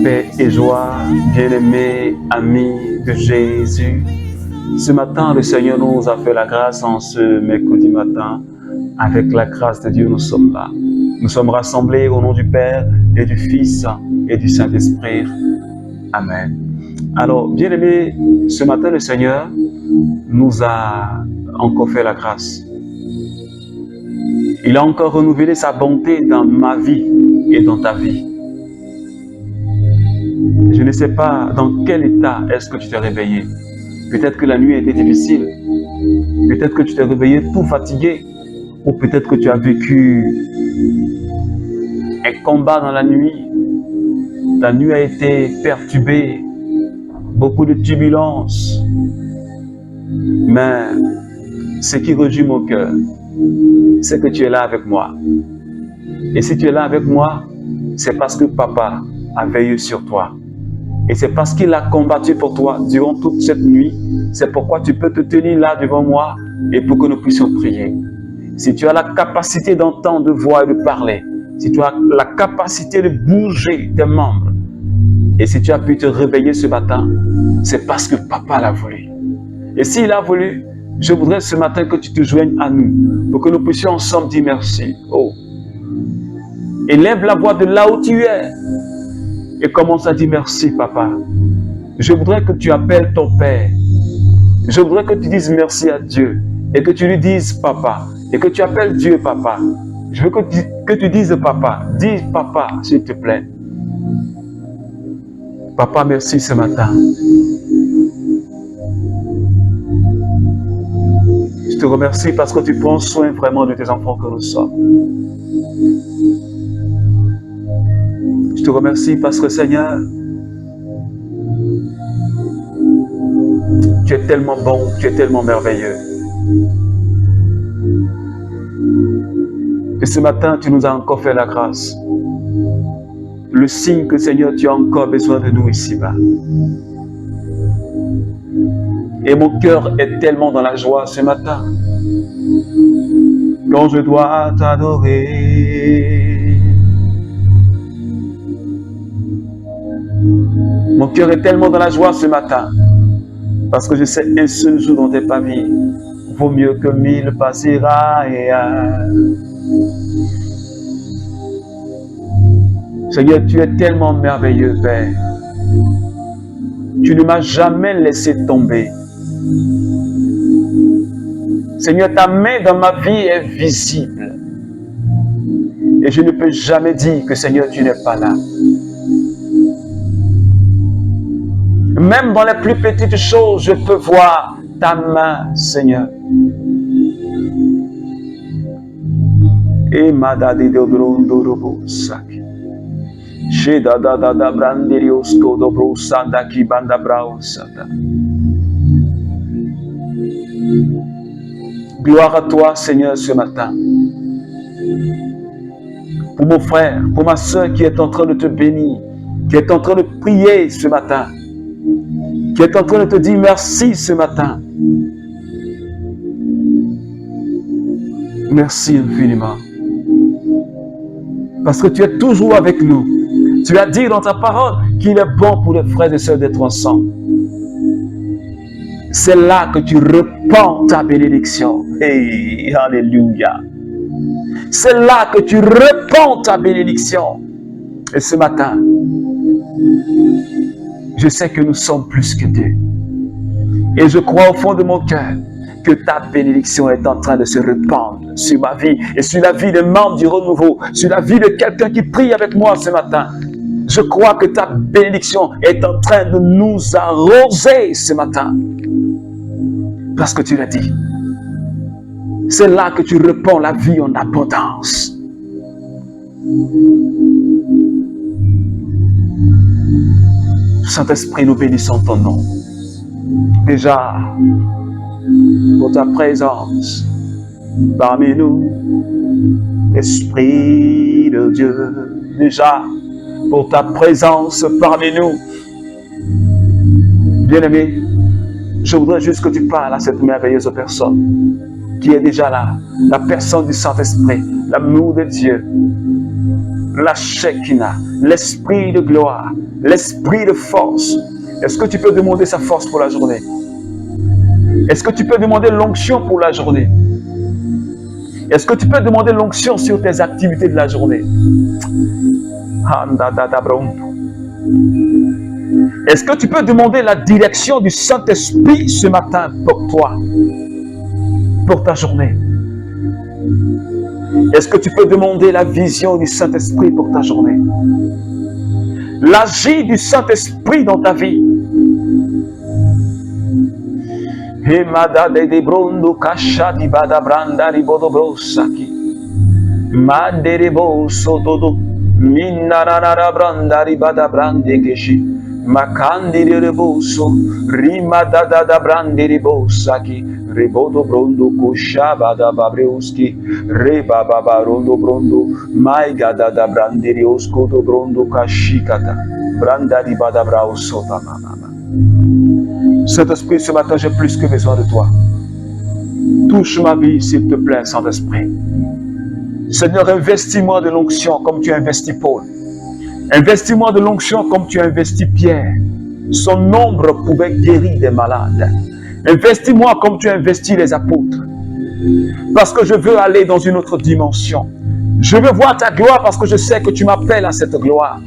paix et joie, bien-aimés amis de Jésus. Ce matin, le Seigneur nous a fait la grâce en ce mercredi matin. Avec la grâce de Dieu, nous sommes là. Nous sommes rassemblés au nom du Père et du Fils et du Saint-Esprit. Amen. Alors, bien-aimés, ce matin, le Seigneur nous a encore fait la grâce. Il a encore renouvelé sa bonté dans ma vie et dans ta vie. Je ne sais pas dans quel état est-ce que tu t'es réveillé. Peut-être que la nuit a été difficile. Peut-être que tu t'es réveillé tout fatigué. Ou peut-être que tu as vécu un combat dans la nuit. La nuit a été perturbée. Beaucoup de turbulences. Mais ce qui réjouit mon cœur, c'est que tu es là avec moi. Et si tu es là avec moi, c'est parce que Papa a veillé sur toi. Et c'est parce qu'il a combattu pour toi durant toute cette nuit. C'est pourquoi tu peux te tenir là devant moi et pour que nous puissions prier. Si tu as la capacité d'entendre, de voir et de parler, si tu as la capacité de bouger tes membres, et si tu as pu te réveiller ce matin, c'est parce que Papa l'a voulu. Et s'il a voulu, je voudrais ce matin que tu te joignes à nous, pour que nous puissions ensemble dire merci. Oh. Élève la voix de là où tu es, et commence à dire merci, Papa. Je voudrais que tu appelles ton Père. Je voudrais que tu dises merci à Dieu, et que tu lui dises Papa, et que tu appelles Dieu Papa. Je veux que tu dises Papa. Dis Papa, s'il te plaît. Papa, merci ce matin. Je te remercie parce que tu prends soin vraiment de tes enfants que nous sommes. Je te remercie parce que Seigneur, tu es tellement bon, tu es tellement merveilleux. Et ce matin, tu nous as encore fait la grâce. Le signe que Seigneur, tu as encore besoin de nous ici-bas. Et mon cœur est tellement dans la joie ce matin. Quand je dois t'adorer. Mon cœur est tellement dans la joie ce matin. Parce que je sais un seul jour dans tes pavis vaut mieux que 1000 passera et Seigneur, tu es tellement merveilleux, Père. Tu ne m'as jamais laissé tomber. Seigneur, ta main dans ma vie est visible. Et je ne peux jamais dire que, Seigneur, tu n'es pas là. Même dans les plus petites choses, je peux voir ta main, Seigneur. Et madadi de brondorobo sak. Chez dada dada branderiosco dobro sanda ki banda brao sata. Gloire à toi, Seigneur, ce matin. Pour mon frère, pour ma soeur qui est en train de te bénir, qui est en train de prier ce matin, qui est en train de te dire merci ce matin. Merci infiniment. Parce que tu es toujours avec nous. Tu as dit dans ta parole qu'il est bon pour les frères et sœurs d'être ensemble. C'est là que tu répands ta bénédiction. Hey, alléluia. C'est là que tu répands ta bénédiction. Et ce matin, je sais que nous sommes plus que deux. Et je crois au fond de mon cœur que ta bénédiction est en train de se répandre sur ma vie et sur la vie des membres du Renouveau, sur la vie de quelqu'un qui prie avec moi ce matin. Je crois que ta bénédiction est en train de nous arroser ce matin. Parce que tu l'as dit. C'est là que tu répands la vie en abondance. Saint-Esprit, nous bénissons ton nom. Déjà, pour ta présence parmi nous, Esprit de Dieu, déjà, pour ta présence parmi nous. Bien-aimé, je voudrais juste que tu parles à cette merveilleuse personne qui est déjà là, la personne du Saint-Esprit, l'amour de Dieu. la Shekinah, l'esprit de gloire, l'esprit de force. Est-ce que tu peux demander sa force pour la journée? Est-ce que tu peux demander l'onction pour la journée? Est-ce que tu peux demander l'onction sur tes activités de la journée? Est-ce que tu peux demander la direction du Saint-Esprit ce matin pour toi, pour ta journée? Est-ce que tu peux demander la vision du Saint-Esprit pour ta journée? L'agir du Saint-Esprit dans ta vie. Makandiri reboso, rima da brandiri bosaki, rebodo brondo koshaba da babreuski, reba babarondo brondo, maiga da brandiri osko do brondo kashikata, brandari bada brauso mama. Saint-Esprit, ce matin, j'ai plus que besoin de toi. Touche ma vie, s'il te plaît, Saint-Esprit. Seigneur, investis-moi de l'onction comme tu as investi Paul. Investis-moi de l'onction comme tu as investi Pierre. Son ombre pouvait guérir des malades. Investis-moi comme tu as investi les apôtres. Parce que je veux aller dans une autre dimension. Je veux voir ta gloire parce que je sais que tu m'appelles à cette gloire.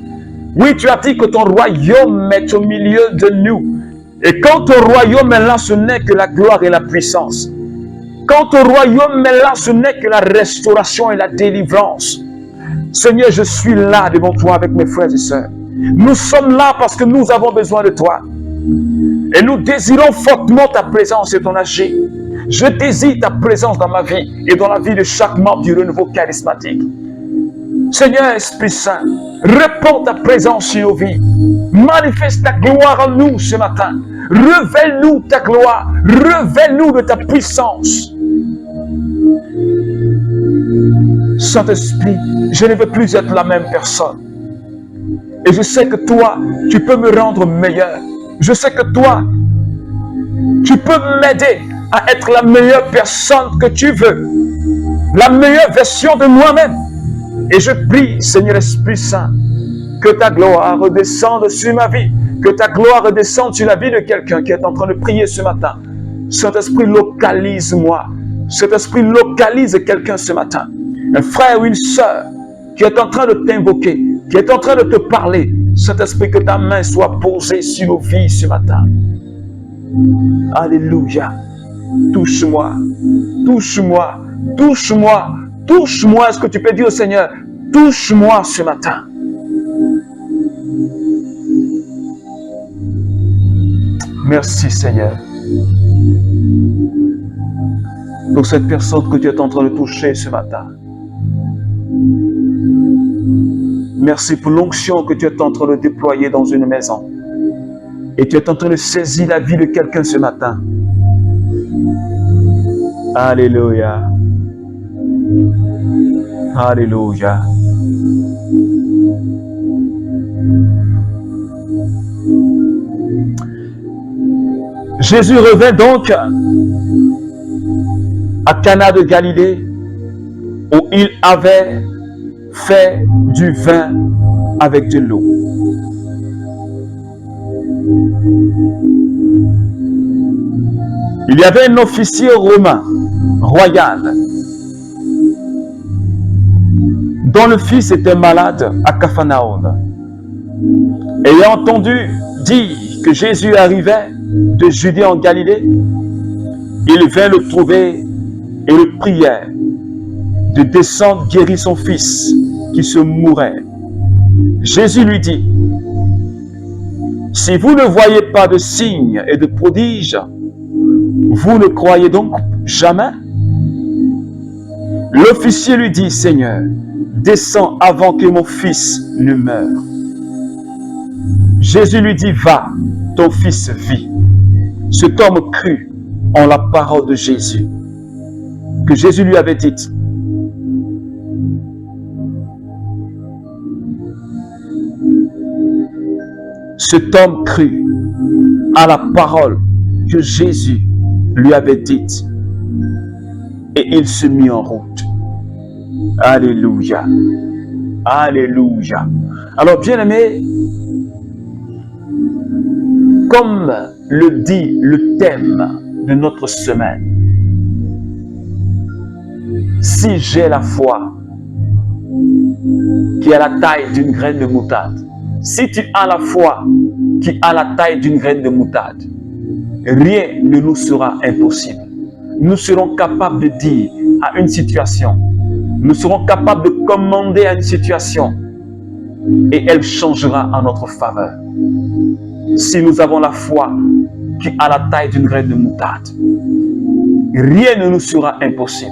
Oui, tu as dit que ton royaume est au milieu de nous. Et quand ton royaume est là, ce n'est que la gloire et la puissance. Quand ton royaume est là, ce n'est que la restauration et la délivrance. Seigneur, je suis là devant toi avec mes frères et sœurs. Nous sommes là parce que nous avons besoin de toi. Et nous désirons fortement ta présence et ton agir. Je désire ta présence dans ma vie et dans la vie de chaque membre du renouveau charismatique. Seigneur Esprit Saint, répands ta présence sur nos vies. Manifeste ta gloire en nous ce matin. Révèle-nous ta gloire. Révèle-nous de ta puissance. Saint-Esprit, je ne veux plus être la même personne. Et je sais que toi, tu peux me rendre meilleur. Je sais que toi, tu peux m'aider à être la meilleure personne que tu veux. La meilleure version de moi-même. Et je prie, Seigneur Esprit Saint, que ta gloire redescende sur ma vie. Que ta gloire redescende sur la vie de quelqu'un qui est en train de prier ce matin. Saint-Esprit, localise-moi. Saint-Esprit, localise quelqu'un ce matin. Un frère ou une sœur qui est en train de t'invoquer, qui est en train de te parler. Saint-Esprit, que ta main soit posée sur nos vies ce matin. Alléluia. Touche-moi, touche-moi, touche-moi, touche-moi. Est-ce que tu peux dire au Seigneur, touche-moi ce matin. Merci Seigneur pour cette personne que tu es en train de toucher ce matin. Merci pour l'onction que tu es en train de déployer dans une maison. Et tu es en train de saisir la vie de quelqu'un ce matin. Alléluia. Alléluia. Jésus revint donc à Cana de Galilée, où il avait fait du vin avec de l'eau. Il y avait un officier romain, royal, dont le fils était malade à Capharnaüm. Ayant entendu dire que Jésus arrivait de Judée en Galilée, il vint le trouver et le priait de descendre guérir son fils qui se mourait. Jésus lui dit, « Si vous ne voyez pas de signes et de prodiges, vous ne croyez donc jamais ?» L'officier lui dit, « Seigneur, descends avant que mon fils ne meure. » Jésus lui dit, « Va, ton fils vit. » Cet homme crut en la parole de Jésus, que Jésus lui avait dite. Cet homme crut à la parole que Jésus lui avait dite et il se mit en route. Alléluia. Alléluia. Alors, bien-aimés, comme le dit le thème de notre semaine, si j'ai la foi qui a la taille d'une graine de moutarde, si tu as la foi qui a la taille d'une graine de moutarde, rien ne nous sera impossible. Nous serons capables de dire à une situation, nous serons capables de commander à une situation et elle changera en notre faveur. Si nous avons la foi qui a la taille d'une graine de moutarde, rien ne nous sera impossible.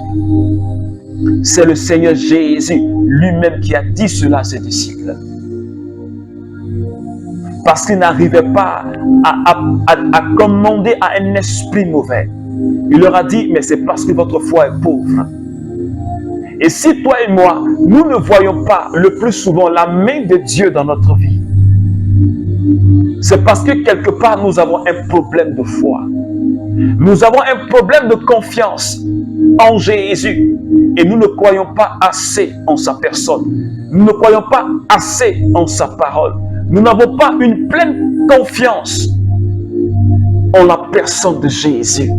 C'est le Seigneur Jésus lui-même qui a dit cela à ses disciples. Parce qu'il n'arrivait pas à commander à un esprit mauvais. Il leur a dit, mais c'est parce que votre foi est pauvre. Et si toi et moi, nous ne voyons pas le plus souvent la main de Dieu dans notre vie, c'est parce que quelque part nous avons un problème de foi. Nous avons un problème de confiance en Jésus et nous ne croyons pas assez en sa personne. Nous ne croyons pas assez en sa parole. Nous n'avons pas une pleine confiance en la personne de Jésus.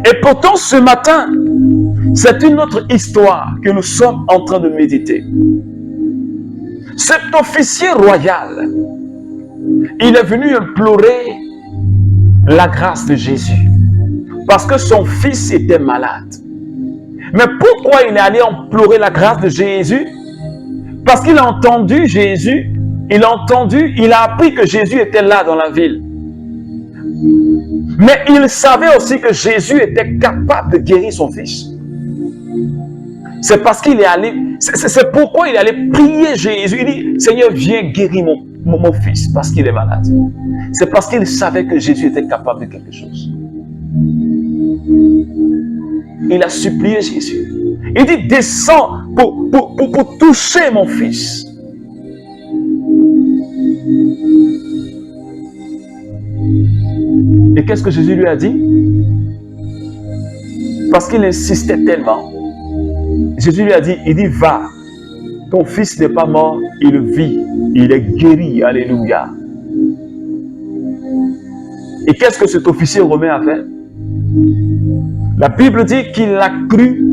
Et pourtant, ce matin, c'est une autre histoire que nous sommes en train de méditer. Cet officier royal, il est venu implorer la grâce de Jésus parce que son fils était malade. Mais pourquoi il est allé implorer la grâce de Jésus? Parce qu'il a entendu Jésus, il a appris que Jésus était là dans la ville. Mais il savait aussi que Jésus était capable de guérir son fils. C'est parce qu'il est allé, c'est pourquoi il est allé prier Jésus. Il dit, Seigneur, viens guérir mon fils parce qu'il est malade. C'est parce qu'il savait que Jésus était capable de quelque chose. Il a supplié Jésus. Il dit, descends pour toucher mon fils. Et qu'est-ce que Jésus lui a dit? Parce qu'il insistait tellement. Jésus lui a dit, il dit, va, ton fils n'est pas mort, il vit, il est guéri, alléluia. Et qu'est-ce que cet officier romain a fait? La Bible dit qu'il a cru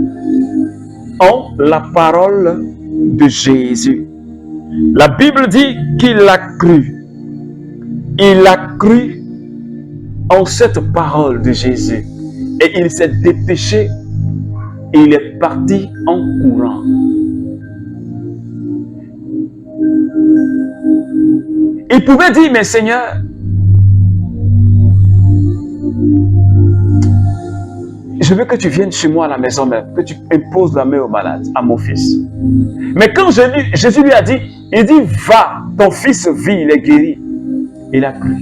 en la parole de Jésus. La Bible dit qu'il a cru. Il a cru en cette parole de Jésus. Et il s'est dépêché et il est parti en courant. Il pouvait dire, mais Seigneur, je veux que tu viennes chez moi à la maison même, que tu imposes la main au malade, à mon fils. Mais quand Jésus lui a dit, il dit, va, ton fils vit, il est guéri. Il a cru.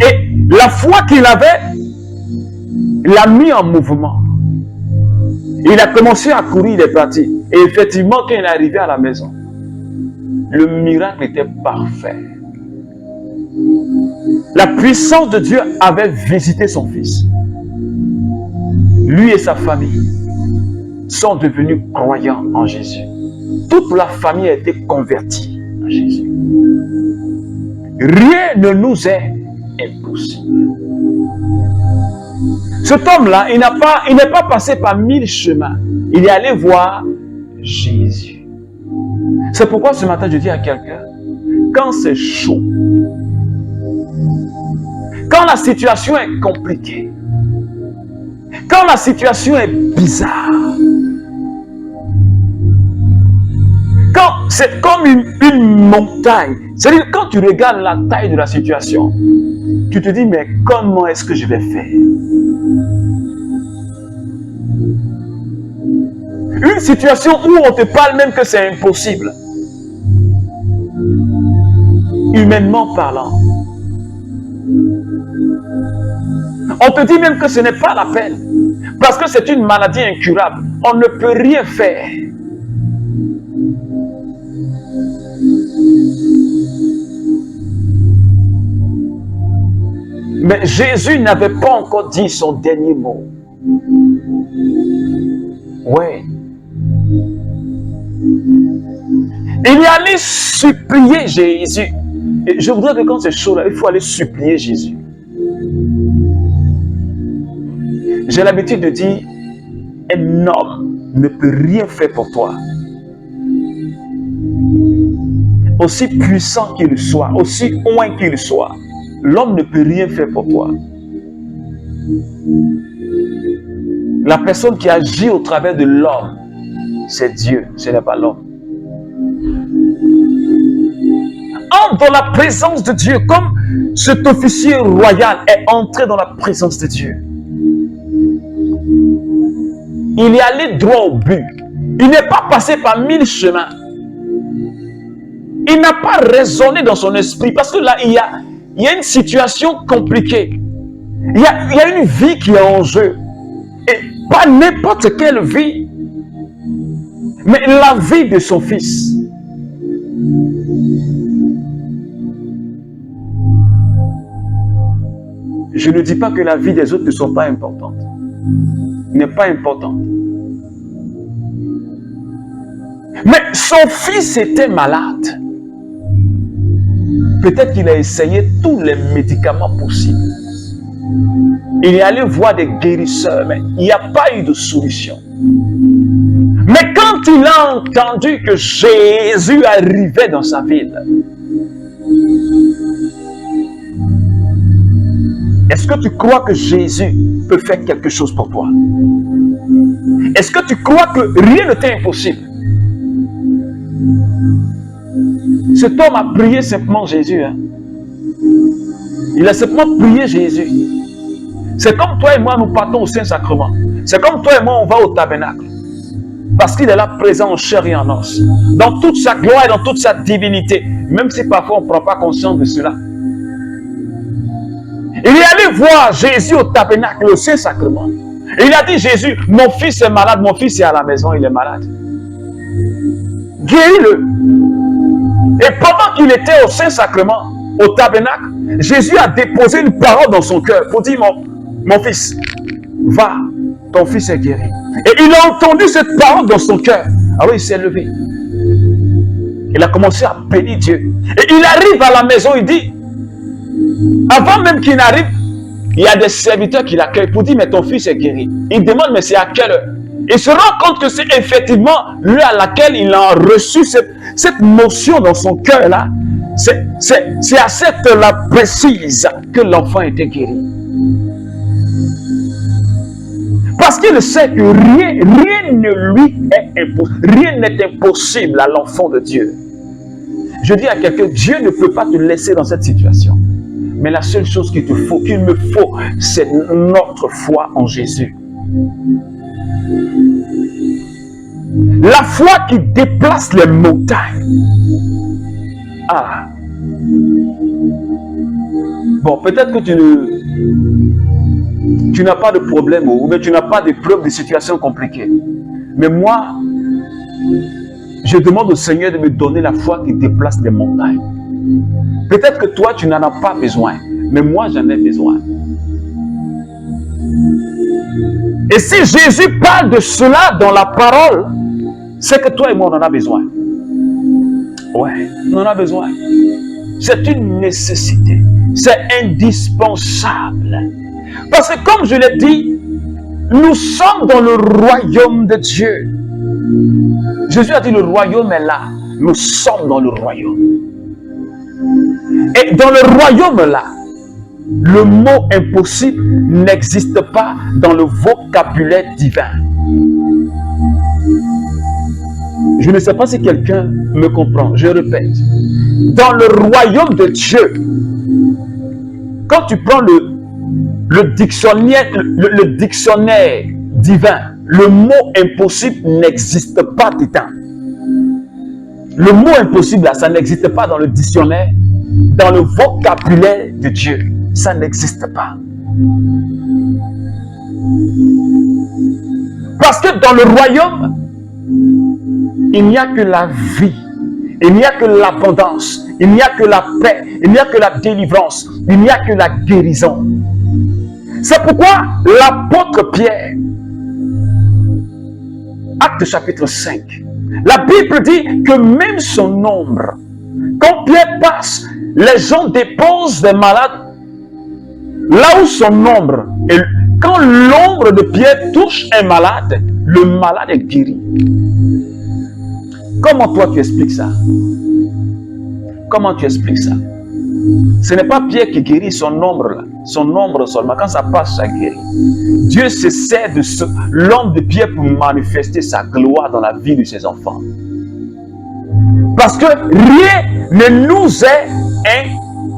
Et la foi qu'il avait, l'a mis en mouvement. Il a commencé à courir, il est parti. Et effectivement, quand il est arrivé à la maison, le miracle était parfait. La puissance de Dieu avait visité son fils. Lui et sa famille sont devenus croyants en Jésus. Toute la famille a été convertie en Jésus. Rien ne nous est impossible. Cet homme-là, il n'est pas passé par 1000 chemins. Il est allé voir Jésus. C'est pourquoi ce matin, je dis à quelqu'un, quand c'est chaud, quand la situation est compliquée, quand la situation est bizarre, quand c'est comme une montagne, c'est-à-dire quand tu regardes la taille de la situation, tu te dis, mais comment est-ce que je vais faire? Une situation où on te parle même que c'est impossible. Humainement parlant. On te dit même que ce n'est pas la peine. Parce que c'est une maladie incurable. On ne peut rien faire. Mais Jésus n'avait pas encore dit son dernier mot. Ouais. Il est allé supplier Jésus. Et je voudrais que quand c'est chaud là, il faut aller supplier Jésus. J'ai l'habitude de dire, un homme ne peut rien faire pour toi. Aussi puissant qu'il soit, aussi loin qu'il soit, l'homme ne peut rien faire pour toi. La personne qui agit au travers de l'homme, c'est Dieu, ce n'est pas l'homme. Entre dans la présence de Dieu, comme cet officier royal est entré dans la présence de Dieu. Il est allé droit au but. Il n'est pas passé par 1000 chemins. Il n'a pas raisonné dans son esprit parce que là, il y a une situation compliquée. Il y a une vie qui est en jeu. Et pas n'importe quelle vie, mais la vie de son fils. Je ne dis pas que la vie des autres ne sont pas importantes. N'est pas importante. Mais son fils était malade. Peut-être qu'il a essayé tous les médicaments possibles. Il est allé voir des guérisseurs, mais il n'y a pas eu de solution. Mais quand il a entendu que Jésus arrivait dans sa ville, est-ce que tu crois que Jésus peut faire quelque chose pour toi? Est-ce que tu crois que rien ne t'est impossible? Cet homme a prié simplement Jésus. Hein? Il a simplement prié Jésus. C'est comme toi et moi, nous partons au Saint-Sacrement. C'est comme toi et moi, on va au tabernacle. Parce qu'il est là présent en chair et en os. Dans toute sa gloire et dans toute sa divinité. Même si parfois on ne prend pas conscience de cela. Il est allé voir Jésus au tabernacle, au Saint-Sacrement. Il a dit, Jésus, mon fils est malade, mon fils est à la maison, il est malade. Guéris-le. Et pendant qu'il était au Saint-Sacrement, au tabernacle, Jésus a déposé une parole dans son cœur pour dire, mon fils, va, ton fils est guéri. Et il a entendu cette parole dans son cœur. Alors il s'est levé. Il a commencé à bénir Dieu. Et il arrive à la maison, il dit, avant même qu'il n'arrive, il y a des serviteurs qui l'accueillent pour dire, mais ton fils est guéri. Il demande, mais c'est à quelle heure? Il se rend compte que c'est effectivement l'heure à laquelle il a reçu cette notion dans son cœur là. C'est à cette heure-là précise que l'enfant était guéri. Parce qu'il sait que rien ne lui est impossible. Rien n'est impossible à l'enfant de Dieu. Je dis à quelqu'un, Dieu ne peut pas te laisser dans cette situation. Mais la seule chose qu'il me faut, c'est notre foi en Jésus. La foi qui déplace les montagnes. Ah. Bon, peut-être que tu n'as pas de problème ou bien tu n'as pas de preuves de situation compliquée. Mais moi, je demande au Seigneur de me donner la foi qui déplace les montagnes. Peut-être que toi, tu n'en as pas besoin, mais moi, j'en ai besoin. Et si Jésus parle de cela dans la parole, c'est que toi et moi, on en a besoin. Ouais, on en a besoin. C'est une nécessité. C'est indispensable. Parce que comme je l'ai dit, nous sommes dans le royaume de Dieu. Jésus a dit, le royaume est là. Nous sommes dans le royaume. Et dans le royaume là, le mot impossible n'existe pas dans le vocabulaire divin. Je ne sais pas si quelqu'un me comprend. Je répète. Dans le royaume de Dieu, quand tu prends le dictionnaire divin, le mot impossible n'existe pas dedans. Le mot impossible, là, ça n'existe pas dans le dictionnaire, dans le vocabulaire de Dieu. Ça n'existe pas. Parce que dans le royaume, il n'y a que la vie, il n'y a que l'abondance, il n'y a que la paix, il n'y a que la délivrance, il n'y a que la guérison. C'est pourquoi l'apôtre Pierre, Actes chapitre 5. La Bible dit que même son ombre, quand Pierre passe, les gens déposent des malades là où son ombre, et quand l'ombre de Pierre touche un malade, le malade est guéri. Comment toi tu expliques ça? Comment tu expliques ça? Ce n'est pas Pierre qui guérit son ombre là, son ombre seulement. Quand ça passe, ça guérit. Dieu se sert de l'ombre de Pierre pour manifester sa gloire dans la vie de ses enfants. Parce que rien ne nous est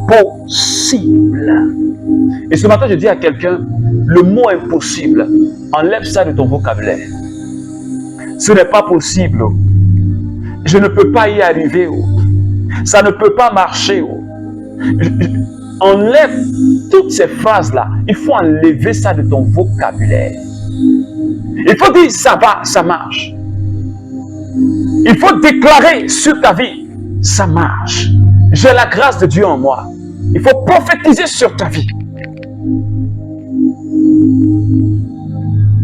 impossible. Et ce matin, je dis à quelqu'un, le mot impossible, enlève ça de ton vocabulaire. Ce n'est pas possible. Je ne peux pas y arriver. Ça ne peut pas marcher. Enlève toutes ces phrases-là. Il faut enlever ça de ton vocabulaire. Il faut dire, ça va, ça marche. Il faut déclarer sur ta vie, ça marche. J'ai la grâce de Dieu en moi. Il faut prophétiser sur ta vie.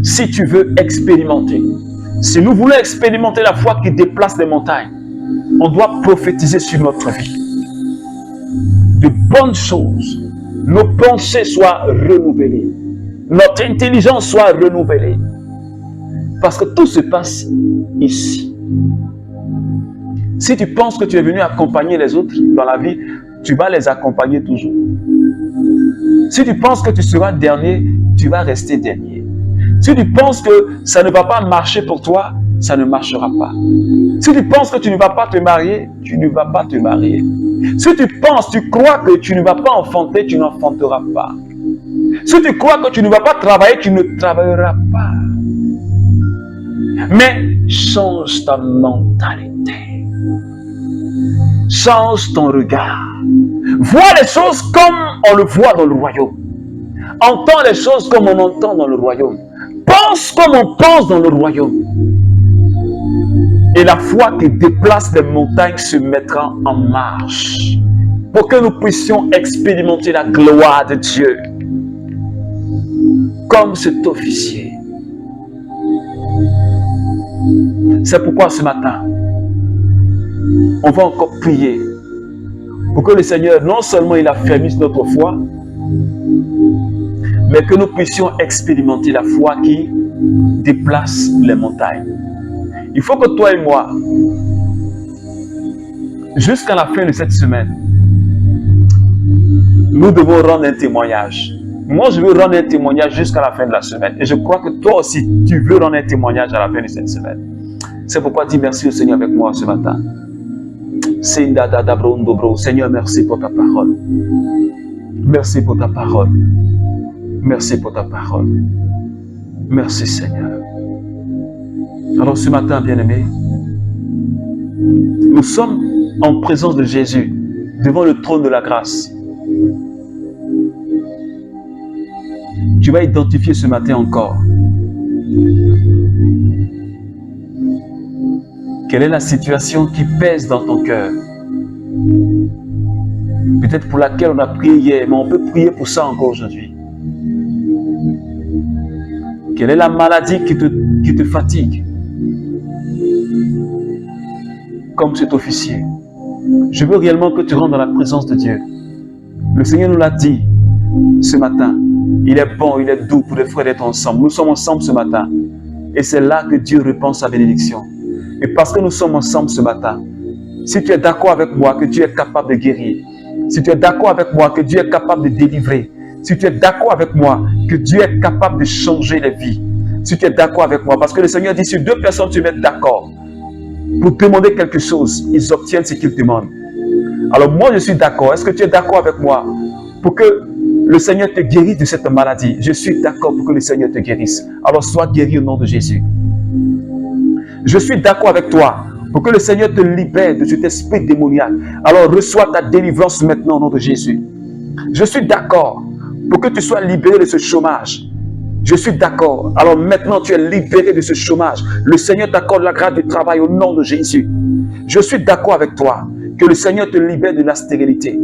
Si tu veux expérimenter, si nous voulons expérimenter la foi qui déplace les montagnes, on doit prophétiser sur notre vie. De bonnes choses, nos pensées soient renouvelées, notre intelligence soit renouvelée. Parce que tout se passe ici. Si tu penses que tu es venu accompagner les autres dans la vie, tu vas les accompagner toujours. Si tu penses que tu seras dernier, tu vas rester dernier. Si tu penses que ça ne va pas marcher pour toi, ça ne marchera pas. Si tu penses que tu ne vas pas te marier, tu ne vas pas te marier. Si tu penses, tu crois que tu ne vas pas enfanter, tu n'enfanteras pas. Si tu crois que tu ne vas pas travailler, tu ne travailleras pas. Mais change ta mentalité. Change ton regard. Vois les choses comme on le voit dans le royaume. Entends les choses comme on entend dans le royaume. Pense comme on pense dans le royaume. Et la foi qui déplace les montagnes se mettra en marche pour que nous puissions expérimenter la gloire de Dieu comme cet officier. C'est pourquoi ce matin, on va encore prier pour que le Seigneur, non seulement il affermisse notre foi, mais que nous puissions expérimenter la foi qui déplace les montagnes. Il faut que toi et moi, jusqu'à la fin de cette semaine, nous devons rendre un témoignage. Moi, je veux rendre un témoignage jusqu'à la fin de la semaine. Et je crois que toi aussi, tu veux rendre un témoignage à la fin de cette semaine. C'est pourquoi dis merci au Seigneur avec moi ce matin. Seigneur, merci pour ta parole. Merci pour ta parole. Merci pour ta parole. Merci Seigneur. Alors ce matin, bien-aimés, nous sommes en présence de Jésus, devant le trône de la grâce. Tu vas identifier ce matin encore quelle est la situation qui pèse dans ton cœur. Peut-être pour laquelle on a prié hier, mais on peut prier pour ça encore aujourd'hui. Quelle est la maladie qui te fatigue? Comme cet officier. Je veux réellement que tu rentres dans la présence de Dieu. Le Seigneur nous l'a dit ce matin. Il est bon, il est doux pour les frères d'être ensemble. Nous sommes ensemble ce matin. Et c'est là que Dieu répand sa bénédiction. Et parce que nous sommes ensemble ce matin, si tu es d'accord avec moi que Dieu est capable de guérir, si tu es d'accord avec moi que Dieu est capable de délivrer, si tu es d'accord avec moi que Dieu est capable de changer les vies, si tu es d'accord avec moi, parce que le Seigneur dit, si deux personnes se mettent d'accord pour demander quelque chose, ils obtiennent ce qu'ils demandent. Alors moi, je suis d'accord. Est-ce que tu es d'accord avec moi pour que le Seigneur te guérisse de cette maladie? Je suis d'accord pour que le Seigneur te guérisse. Alors sois guéri au nom de Jésus. Je suis d'accord avec toi pour que le Seigneur te libère de cet esprit démoniaque. Alors reçois ta délivrance maintenant au nom de Jésus. Je suis d'accord pour que tu sois libéré de ce chômage. Je suis d'accord. Alors maintenant tu es libéré de ce chômage. Le Seigneur t'accorde la grâce du travail au nom de Jésus. Je suis d'accord avec toi que le Seigneur te libère de la stérilité.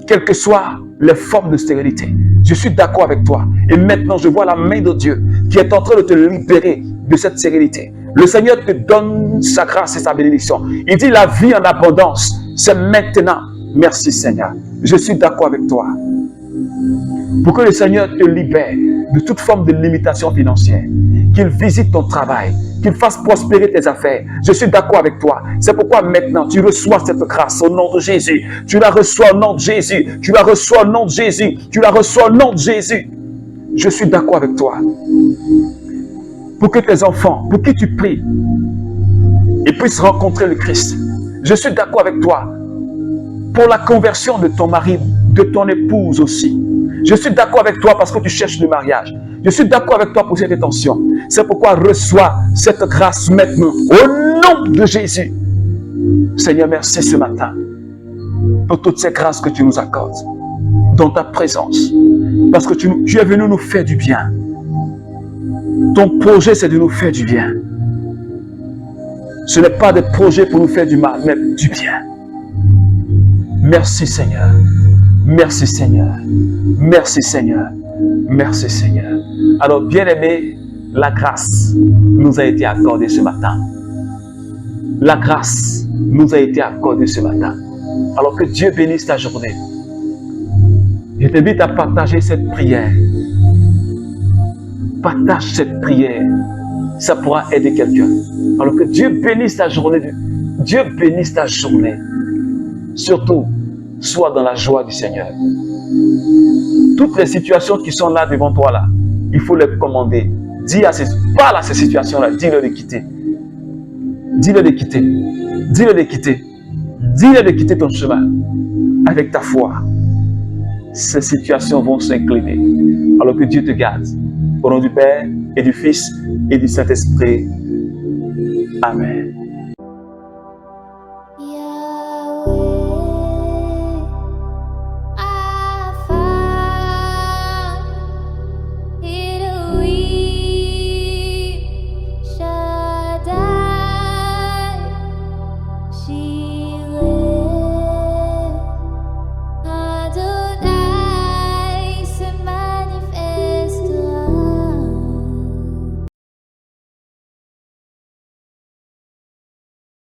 Quelles que soient les formes de stérilité. Je suis d'accord avec toi. Et maintenant, je vois la main de Dieu qui est en train de te libérer de cette sérénité. Le Seigneur te donne sa grâce et sa bénédiction. Il dit la vie en abondance, c'est maintenant. Merci Seigneur. Je suis d'accord avec toi. Pour que le Seigneur te libère de toute forme de limitation financière, qu'il visite ton travail, qu'il fasse prospérer tes affaires. Je suis d'accord avec toi. C'est pourquoi maintenant, tu reçois cette grâce au nom de Jésus. Tu la reçois au nom de Jésus. Tu la reçois au nom de Jésus. Tu la reçois au nom de Jésus. Je suis d'accord avec toi. Pour que tes enfants, pour qui tu pries, ils puissent rencontrer le Christ. Je suis d'accord avec toi. Pour la conversion de ton mari, de ton épouse aussi. Je suis d'accord avec toi parce que tu cherches le mariage. Je suis d'accord avec toi pour cette intention. C'est pourquoi reçois cette grâce maintenant. Au nom de Jésus. Seigneur, merci ce matin pour toutes ces grâces que tu nous accordes dans ta présence. Parce que tu es venu nous faire du bien. Ton projet, c'est de nous faire du bien. Ce n'est pas des projets pour nous faire du mal, mais du bien. Merci Seigneur. Merci Seigneur. Merci Seigneur. Merci Seigneur. Alors, bien-aimés, la grâce nous a été accordée ce matin. La grâce nous a été accordée ce matin. Alors que Dieu bénisse ta journée. Je t'invite à partager cette prière. Partage cette prière. Ça pourra aider quelqu'un. Alors que Dieu bénisse ta journée. Dieu bénisse ta journée. Surtout, sois dans la joie du Seigneur. Toutes les situations qui sont là devant toi, là, il faut les commander. Parle à ces situations-là, dis-le de quitter. Dis-le de quitter. Dis-le de quitter. Dis-le de quitter ton chemin avec ta foi. Ces situations vont s'incliner. Alors que Dieu te garde. Au nom du Père et du Fils et du Saint-Esprit. Amen.